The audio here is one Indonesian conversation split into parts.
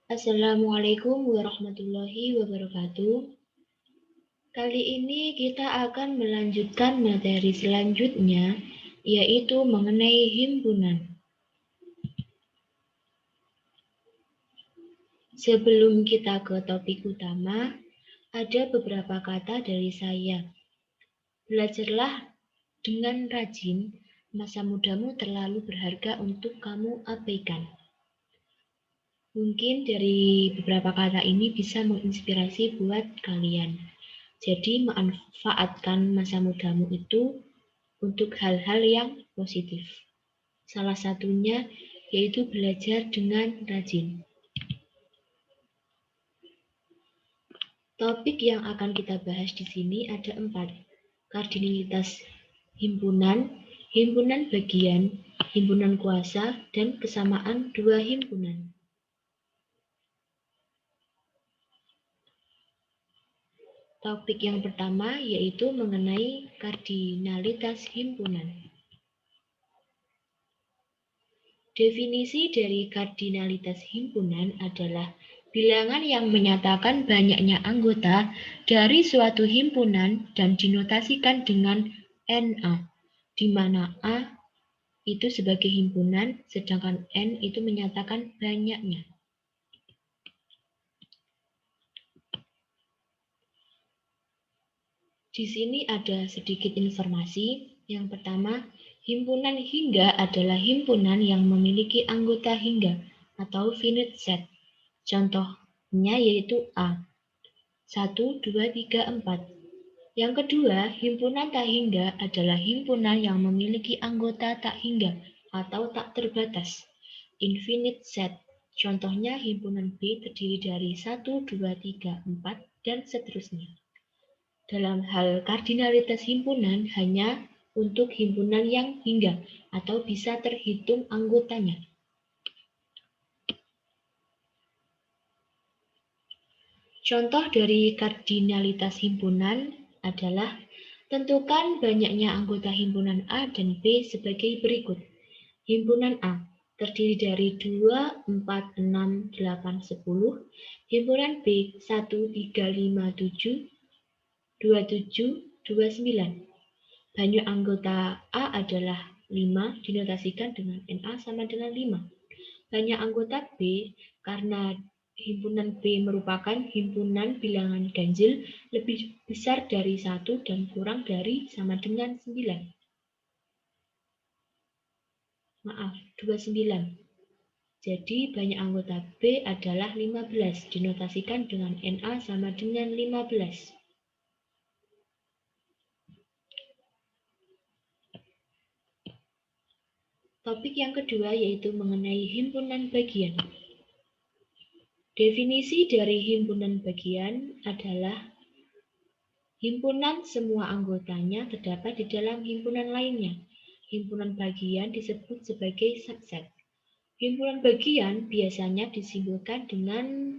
Assalamualaikum warahmatullahi wabarakatuh. Kali ini kita akan melanjutkan materi selanjutnya, yaitu mengenai himpunan. Sebelum kita ke topik utama, ada beberapa kata dari saya. Belajarlah dengan rajin, masa mudamu terlalu berharga untuk kamu abaikan. Mungkin dari beberapa kata ini bisa menginspirasi buat kalian. Jadi manfaatkan masa mudamu itu untuk hal-hal yang positif. Salah satunya yaitu belajar dengan rajin. Topik yang akan kita bahas di sini ada 4. Kardinalitas himpunan, himpunan bagian, himpunan kuasa, dan kesamaan dua himpunan. Topik yang pertama yaitu mengenai kardinalitas himpunan. Definisi dari kardinalitas himpunan adalah bilangan yang menyatakan banyaknya anggota dari suatu himpunan dan dinotasikan dengan NA, di mana A itu sebagai himpunan, sedangkan N itu menyatakan banyaknya. Di sini ada sedikit informasi. Yang pertama, himpunan hingga adalah himpunan yang memiliki anggota hingga atau finite set. Contohnya yaitu A. 1, 2, 3, 4. Yang kedua, himpunan tak hingga adalah himpunan yang memiliki anggota tak hingga atau tak terbatas. Infinite set. Contohnya himpunan B terdiri dari 1, 2, 3, 4, dan seterusnya. Dalam hal kardinalitas himpunan hanya untuk himpunan yang hingga atau bisa terhitung anggotanya. Contoh dari kardinalitas himpunan adalah tentukan banyaknya anggota himpunan A dan B sebagai berikut. Himpunan A terdiri dari 2, 4, 6, 8, 10. Himpunan B 1, 3, 5, 7, 27, 29. Banyak anggota A adalah 5, dinotasikan dengan NA sama dengan 5. Banyak anggota B karena himpunan B merupakan himpunan bilangan ganjil lebih besar dari 1 dan kurang dari sama dengan 9. Maaf, 29. Jadi banyak anggota B adalah 15, dinotasikan dengan NA sama dengan 15. Topik yang kedua yaitu mengenai himpunan bagian. Definisi dari himpunan bagian adalah himpunan semua anggotanya terdapat di dalam himpunan lainnya. Himpunan bagian disebut sebagai subset. Himpunan bagian biasanya disimbolkan dengan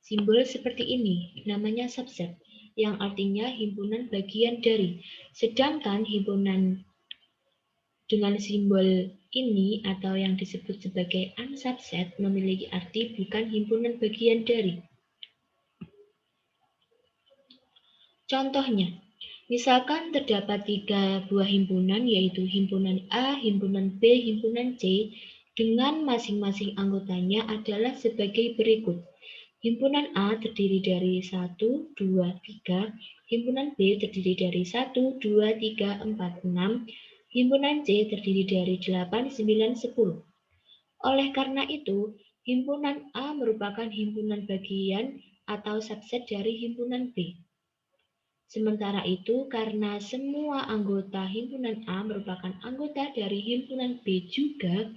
simbol seperti ini, namanya subset, yang artinya himpunan bagian dari. Sedangkan himpunan dengan simbol ini atau yang disebut sebagai unsubset memiliki arti bukan himpunan bagian dari. Contohnya, misalkan terdapat 3 buah himpunan yaitu himpunan A, himpunan B, himpunan C dengan masing-masing anggotanya adalah sebagai berikut. Himpunan A terdiri dari 1, 2, 3. Himpunan B terdiri dari 1, 2, 3, 4, 6. Himpunan C terdiri dari 8, 9, 10. Oleh karena itu, himpunan A merupakan himpunan bagian atau subset dari himpunan B. Sementara itu, karena semua anggota himpunan A merupakan anggota dari himpunan B juga,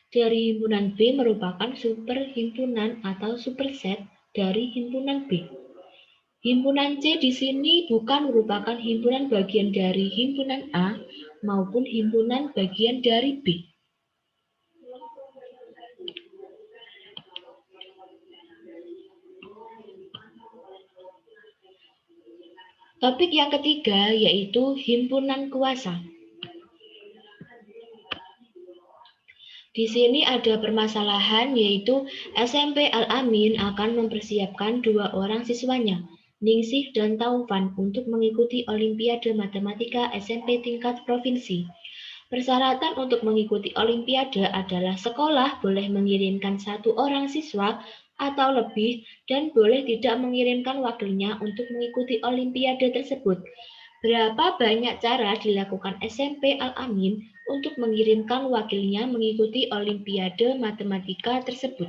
dari himpunan B merupakan superhimpunan atau superset dari himpunan B. Himpunan C di sini bukan merupakan himpunan bagian dari himpunan A maupun himpunan bagian dari B. Topik yang ketiga yaitu himpunan kuasa. Di sini ada permasalahan, yaitu SMP Al-Amin akan mempersiapkan 2 orang siswanya, Ningsih dan Taufan, untuk mengikuti Olimpiade Matematika SMP tingkat provinsi. Persyaratan untuk mengikuti Olimpiade adalah sekolah boleh mengirimkan 1 orang siswa atau lebih dan boleh tidak mengirimkan wakilnya untuk mengikuti Olimpiade tersebut. Berapa banyak cara dilakukan SMP Al-Amin untuk mengirimkan wakilnya mengikuti Olimpiade Matematika tersebut?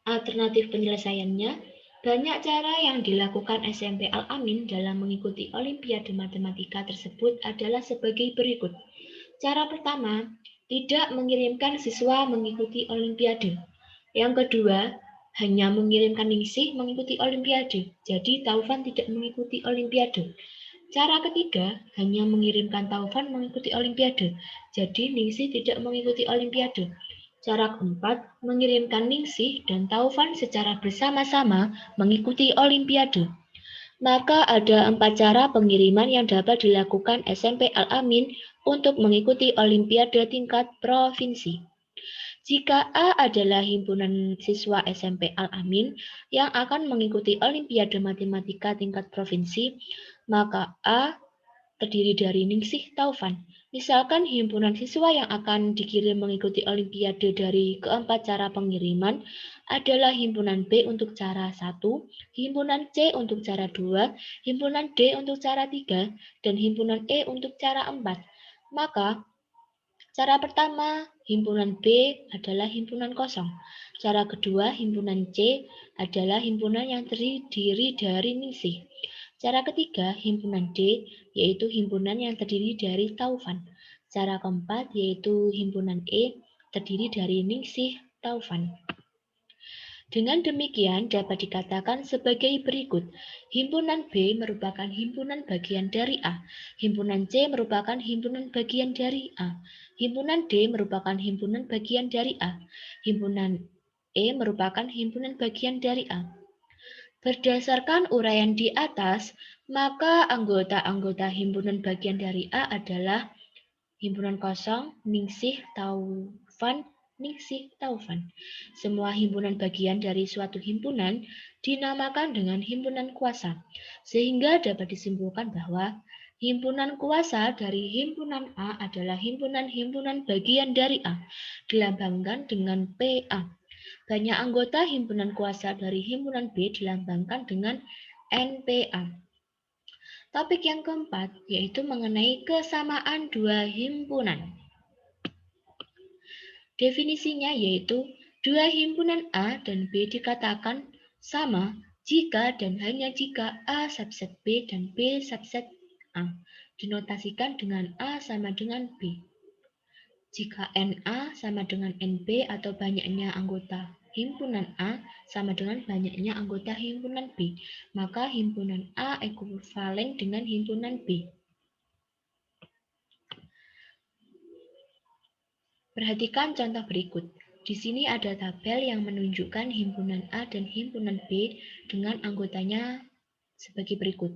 Alternatif penyelesaiannya, banyak cara yang dilakukan SMP Al-Amin dalam mengikuti Olimpiade Matematika tersebut adalah sebagai berikut. Cara pertama, tidak mengirimkan siswa mengikuti Olimpiade. Yang kedua, hanya mengirimkan Ningsih mengikuti Olimpiade, jadi Taufan tidak mengikuti Olimpiade. Cara ketiga, hanya mengirimkan Taufan mengikuti Olimpiade, jadi Ningsih tidak mengikuti Olimpiade. Cara keempat, mengirimkan Ningsih dan Taufan secara bersama-sama mengikuti Olimpiade. Maka ada 4 cara pengiriman yang dapat dilakukan SMP Al-Amin untuk mengikuti Olimpiade tingkat provinsi. Jika A adalah himpunan siswa SMP Al-Amin yang akan mengikuti Olimpiade Matematika tingkat provinsi, maka A terdiri dari Ningsih Taufan. Misalkan himpunan siswa yang akan dikirim mengikuti Olimpiade dari keempat cara pengiriman adalah himpunan B untuk cara 1, himpunan C untuk cara 2, himpunan D untuk cara 3, dan himpunan E untuk cara 4. Maka cara pertama, himpunan B adalah himpunan kosong. Cara kedua, himpunan C adalah himpunan yang terdiri dari Ningsih. Cara ketiga, himpunan D, yaitu himpunan yang terdiri dari Taufan. Cara keempat, yaitu himpunan E, terdiri dari Ningsih Taufan. Dengan demikian dapat dikatakan sebagai berikut. Himpunan B merupakan himpunan bagian dari A. Himpunan C merupakan himpunan bagian dari A. Himpunan D merupakan himpunan bagian dari A. Himpunan E merupakan himpunan bagian dari A. Berdasarkan uraian di atas, maka anggota-anggota himpunan bagian dari A adalah himpunan kosong, Ningsih Taufan, Ningsih Taufan. Semua himpunan bagian dari suatu himpunan dinamakan dengan himpunan kuasa, sehingga dapat disimpulkan bahwa himpunan kuasa dari himpunan A adalah himpunan-himpunan bagian dari A, dilambangkan dengan PA. Banyak anggota himpunan kuasa dari himpunan B dilambangkan dengan NPA. Topik yang keempat, yaitu mengenai kesamaan dua himpunan. Definisinya yaitu, dua himpunan A dan B dikatakan sama jika dan hanya jika A subset B dan B subset A dinotasikan dengan A sama dengan B. Jika NA sama dengan NB atau banyaknya anggota himpunan A sama dengan banyaknya anggota himpunan B, maka himpunan A ekuivalen dengan himpunan B. Perhatikan contoh berikut. Di sini ada tabel yang menunjukkan himpunan A dan himpunan B dengan anggotanya sebagai berikut.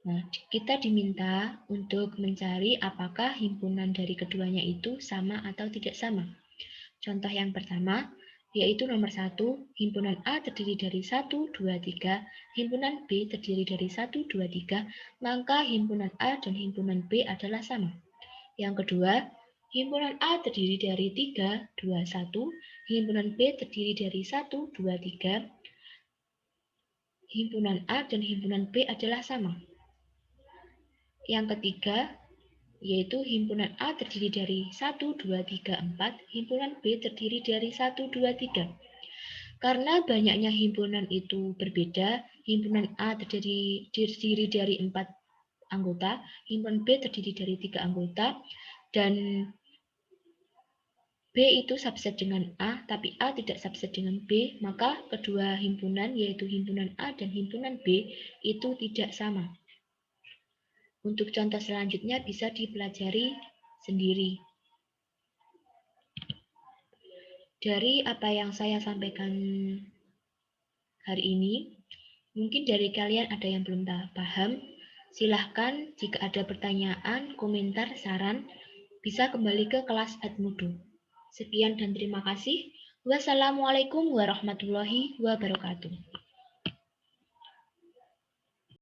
Nah, kita diminta untuk mencari apakah himpunan dari keduanya itu sama atau tidak sama. Contoh yang pertama, yaitu nomor 1, himpunan A terdiri dari 1, 2, 3, himpunan B terdiri dari 1, 2, 3, maka himpunan A dan himpunan B adalah sama. Yang kedua, himpunan A terdiri dari 3, 2, 1, himpunan B terdiri dari 1, 2, 3, himpunan A dan himpunan B adalah sama. Yang ketiga, yaitu himpunan A terdiri dari 1, 2, 3, 4, himpunan B terdiri dari 1, 2, 3. Karena banyaknya himpunan itu berbeda, himpunan A terdiri dari 4 anggota, himpunan B terdiri dari 3 anggota, dan B itu subset dengan A, tapi A tidak subset dengan B, maka kedua himpunan, yaitu himpunan A dan himpunan B, itu tidak sama. Untuk contoh selanjutnya bisa dipelajari sendiri. Dari apa yang saya sampaikan hari ini, mungkin dari kalian ada yang belum paham. Silahkan jika ada pertanyaan, komentar, saran, bisa kembali ke kelas Edmudu. Sekian dan terima kasih. Wassalamualaikum warahmatullahi wabarakatuh.